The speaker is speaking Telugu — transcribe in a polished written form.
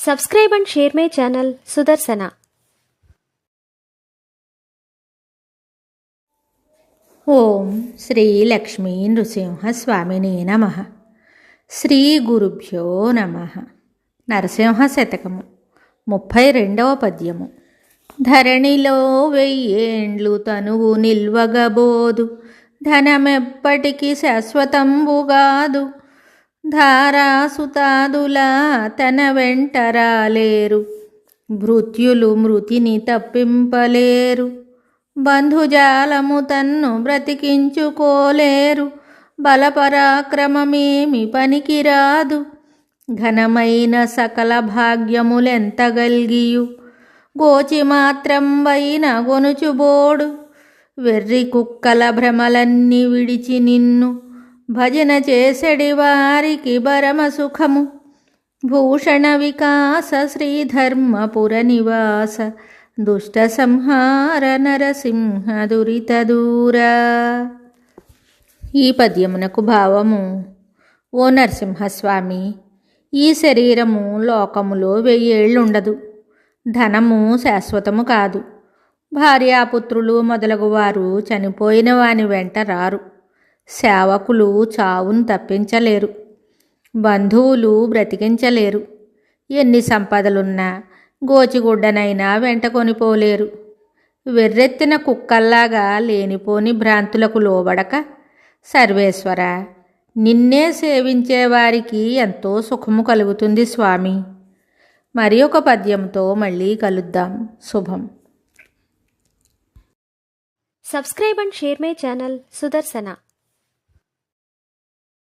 Subscribe and share my channel Sudarsana. ఓం శ్రీ లక్ష్మీ నృసింహస్వామిని నమః. శ్రీ గురుభ్యో నమః. నరసింహ శతకము 32వ పద్యము. ధరణిలో వెయ్యేండ్లు తనువు నిల్వగబోదు, ధనమెప్పటికి శాశ్వతంబుగాదు. ధారాసుతాదులా తన వెంట రాలేరు, భృత్యులు మృతిని తప్పింపలేరు. బంధుజాలము తన్ను బ్రతికించుకోలేరు, బలపరాక్రమమేమి పనికిరాదు. ఘనమైన సకల భాగ్యములెంత గల్గియు, గోచి మాత్రం వైన గొనుచుబోడు. వెర్రి కుక్కల భ్రమలన్నీ విడిచి నిన్ను భజన చేసెడి వారికి పరమ సుఖము. భూషణ వికాస శ్రీధర్మపుర నివాస, దుష్ట సంహార నరసింహ దురిత దూరా. ఈ పద్యమునకు భావము: ఓ నరసింహస్వామి, ఈ శరీరము లోకములో 1000 ఏళ్ళుండదు. ధనము శాశ్వతము కాదు. భార్యాపుత్రులు మొదలగువారు చనిపోయిన వాని వెంట రారు. సేవకులు చావును తప్పించలేరు, బంధువులు బ్రతికించలేరు. ఎన్ని సంపదలున్నా గోచిగుడ్డనైనా వెంట కొనిపోలేరు. వెర్రెత్తిన కుక్కల్లాగా లేనిపోని భ్రాంతులకు లోబడక, సర్వేశ్వర, నిన్నే సేవించేవారికి ఎంతో సుఖము కలుగుతుంది స్వామి. మరి ఒక పద్యంతో మళ్ళీ కలుద్దాం. శుభం. Subscribe and share my channel Sudarsana.